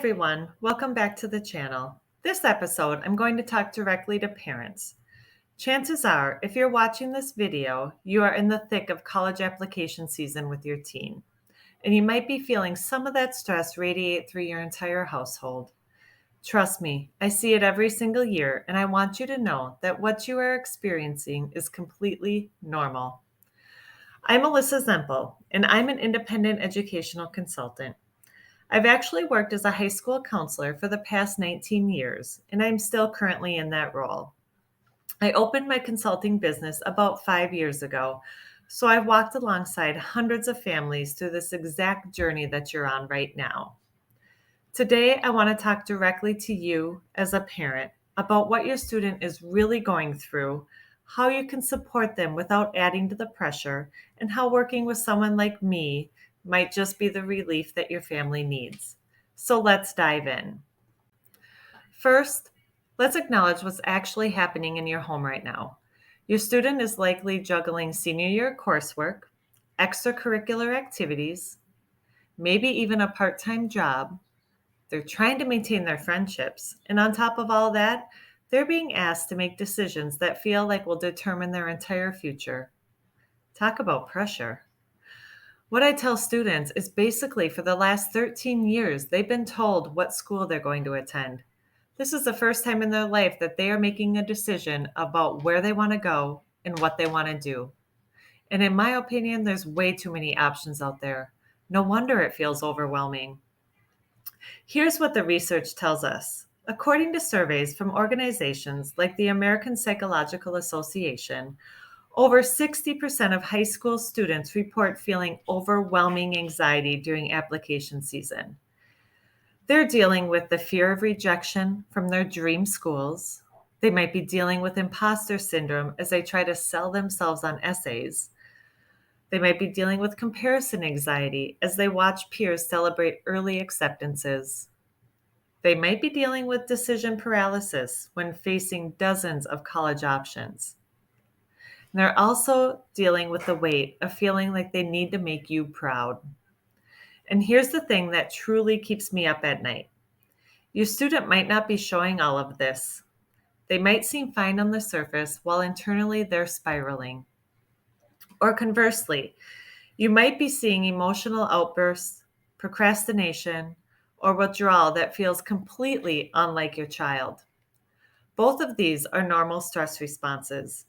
everyone, welcome back to the channel. This episode, I'm going to talk directly to parents. Chances are, if you're watching this video, you are in the thick of college application season with your teen, and you might be feeling some of that stress radiate through your entire household. Trust me, I see it every single year, and I want you to know that what you are experiencing is completely normal. I'm Alyssa Zempel, and I'm an independent educational consultant. I've actually worked as a high school counselor for the past 19 years, and I'm still currently in that role. I opened my consulting business about 5 years ago, so I've walked alongside hundreds of families through this exact journey that you're on right now. Today, I want to talk directly to you as a parent about what your student is really going through, how you can support them without adding to the pressure, and how working with someone like me might just be the relief that your family needs. So let's dive in. First, let's acknowledge what's actually happening in your home right now. Your student is likely juggling senior year coursework, extracurricular activities, maybe even a part-time job. They're trying to maintain their friendships, and on top of all that, they're being asked to make decisions that feel like will determine their entire future. Talk about pressure. What I tell students is basically for the last 13 years, they've been told what school they're going to attend. This is the first time in their life that they are making a decision about where they want to go and what they want to do. And in my opinion, there's way too many options out there. No wonder it feels overwhelming. Here's what the research tells us. According to surveys from organizations like the American Psychological Association, over 60% of high school students report feeling overwhelming anxiety during application season. They're dealing with the fear of rejection from their dream schools. They might be dealing with imposter syndrome as they try to sell themselves on essays. They might be dealing with comparison anxiety as they watch peers celebrate early acceptances. They might be dealing with decision paralysis when facing dozens of college options. And they're also dealing with the weight of feeling like they need to make you proud. And here's the thing that truly keeps me up at night. Your student might not be showing all of this. They might seem fine on the surface while internally they're spiraling. Or conversely, you might be seeing emotional outbursts, procrastination, or withdrawal that feels completely unlike your child. Both of these are normal stress responses,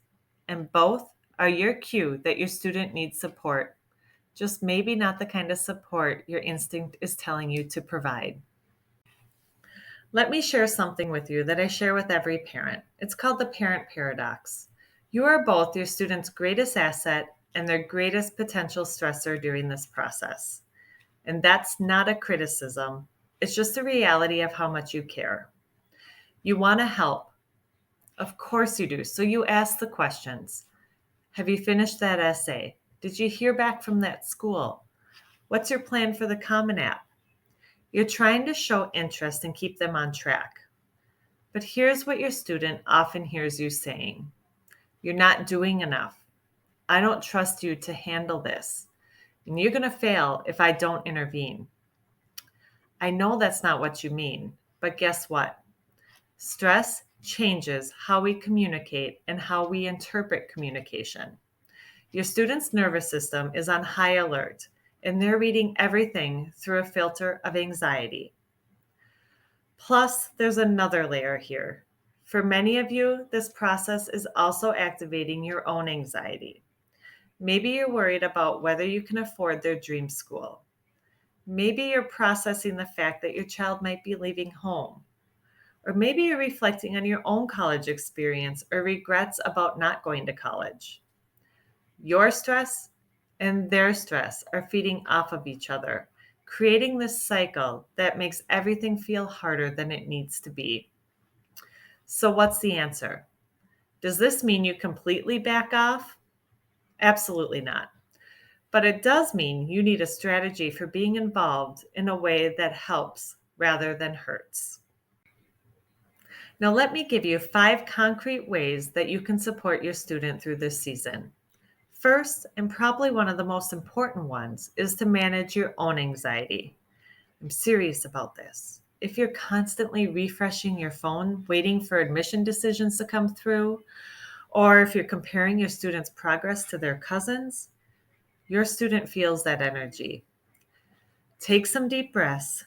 and both are your cue that your student needs support, just maybe not the kind of support your instinct is telling you to provide. Let me share something with you that I share with every parent. It's called the parent paradox. You are both your student's greatest asset and their greatest potential stressor during this process. And that's not a criticism, it's just a reality of how much you care. You want to help. Of course you do. So you ask the questions. Have you finished that essay? Did you hear back from that school? What's your plan for the Common App? You're trying to show interest and keep them on track. But here's what your student often hears you saying. You're not doing enough. I don't trust you to handle this. And you're going to fail if I don't intervene. I know that's not what you mean, but guess what? Stress changes how we communicate and how we interpret communication. Your student's nervous system is on high alert, and they're reading everything through a filter of anxiety. Plus, there's another layer here. For many of you, this process is also activating your own anxiety. Maybe you're worried about whether you can afford their dream school. Maybe you're processing the fact that your child might be leaving home. Or maybe you're reflecting on your own college experience or regrets about not going to college. Your stress and their stress are feeding off of each other, creating this cycle that makes everything feel harder than it needs to be. So what's the answer? Does this mean you completely back off? Absolutely not. But it does mean you need a strategy for being involved in a way that helps rather than hurts. Now, let me give you 5 concrete ways that you can support your student through this season. First, and probably one of the most important ones, is to manage your own anxiety. I'm serious about this. if you're constantly refreshing your phone, waiting for admission decisions to come through, or if you're comparing your student's progress to their cousins, your student feels that energy. Take some deep breaths,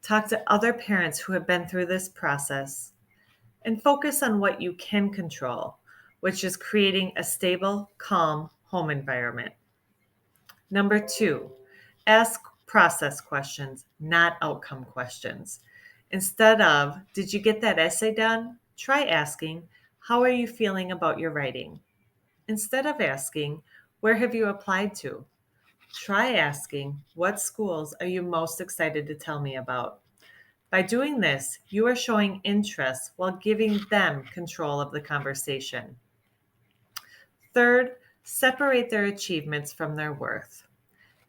talk to other parents who have been through this process, and focus on what you can control, which is creating a stable, calm home environment. Number 2, ask process questions, not outcome questions. Instead of, did you get that essay done? Try asking, how are you feeling about your writing? Instead of asking, where have you applied to? Try asking, what schools are you most excited to tell me about? By doing this, you are showing interest while giving them control of the conversation. Third, separate their achievements from their worth.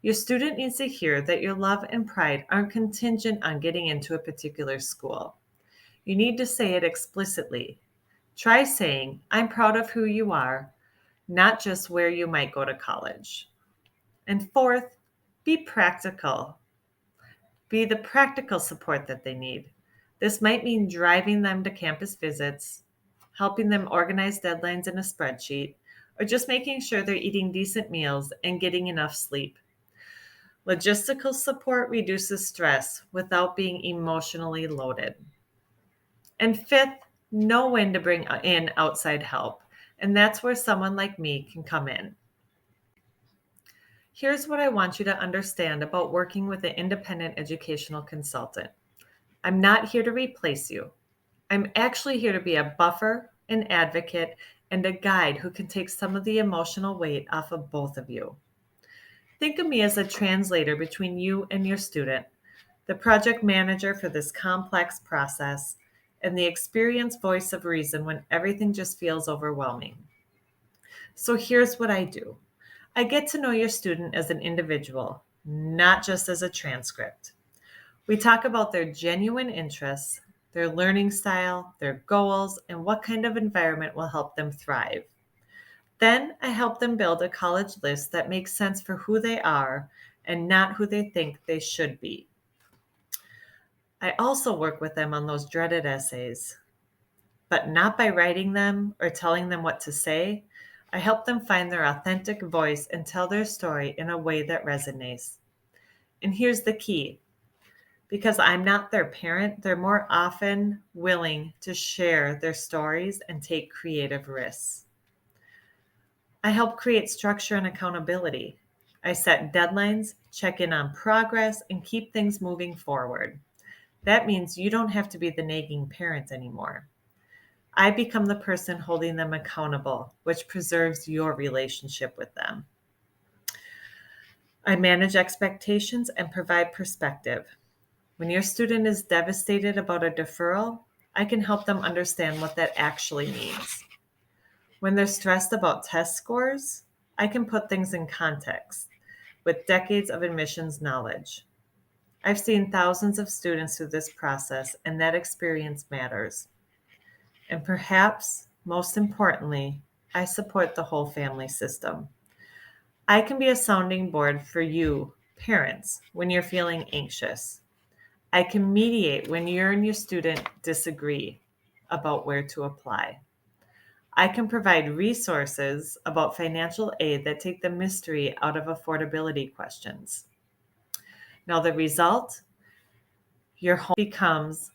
Your student needs to hear that your love and pride aren't contingent on getting into a particular school. You need to say it explicitly. Try saying, I'm proud of who you are, not just where you might go to college. And fourth, be practical. Be the practical support that they need. This might mean driving them to campus visits, helping them organize deadlines in a spreadsheet, or just making sure they're eating decent meals and getting enough sleep. Logistical support reduces stress without being emotionally loaded. And fifth, know when to bring in outside help. And that's where someone like me can come in. Here's what I want you to understand about working with an independent educational consultant. I'm not here to replace you. I'm actually here to be a buffer, an advocate, and a guide who can take some of the emotional weight off of both of you. Think of me as a translator between you and your student, the project manager for this complex process, and the experienced voice of reason when everything just feels overwhelming. So here's what I do. I get to know your student as an individual, not just as a transcript. We talk about their genuine interests, their learning style, their goals, and what kind of environment will help them thrive. Then I help them build a college list that makes sense for who they are and not who they think they should be. I also work with them on those dreaded essays, but not by writing them or telling them what to say. I help them find their authentic voice and tell their story in a way that resonates. And here's the key. Because I'm not their parent, they're more often willing to share their stories and take creative risks. I help create structure and accountability. I set deadlines, check in on progress, and keep things moving forward. That means you don't have to be the nagging parent anymore. I become the person holding them accountable, which preserves your relationship with them. I manage expectations and provide perspective. When your student is devastated about a deferral, I can help them understand what that actually means. When they're stressed about test scores, I can put things in context with decades of admissions knowledge. I've seen thousands of students through this process, and that experience matters. And perhaps most importantly, I support the whole family system. I can be a sounding board for you, parents, when you're feeling anxious. I can mediate when you and your student disagree about where to apply. I can provide resources about financial aid that take the mystery out of affordability questions. Now, the result, your home becomes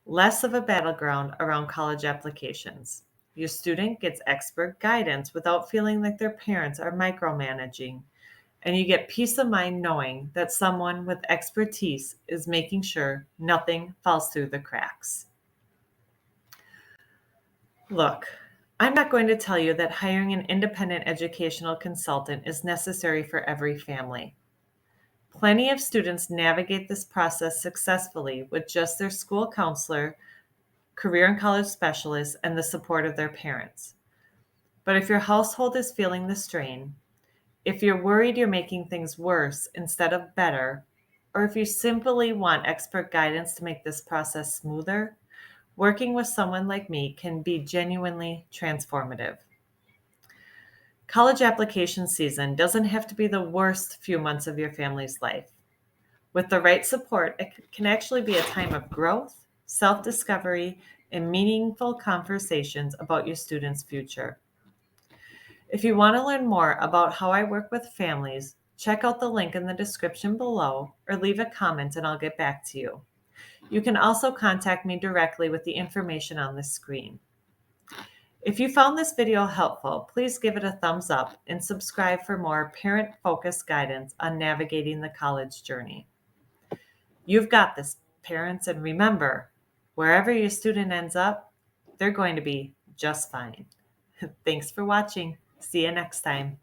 less of a battleground around college applications. Your student gets expert guidance without feeling like their parents are micromanaging, and you get peace of mind knowing that someone with expertise is making sure nothing falls through the cracks. Look, I'm not going to tell you that hiring an independent educational consultant is necessary for every family. Plenty of students navigate this process successfully with just their school counselor, career and college specialist, and the support of their parents. But if your household is feeling the strain, if you're worried you're making things worse instead of better, or if you simply want expert guidance to make this process smoother, working with someone like me can be genuinely transformative. College application season doesn't have to be the worst few months of your family's life. With the right support, it can actually be a time of growth, self-discovery, and meaningful conversations about your students' future. If you want to learn more about how I work with families, check out the link in the description below or leave a comment and I'll get back to you. You can also contact me directly with the information on the screen. If you found this video helpful, please give it a thumbs up and subscribe for more parent-focused guidance on navigating the college journey. You've got this, parents, and remember, wherever your student ends up, they're going to be just fine. Thanks for watching. See you next time.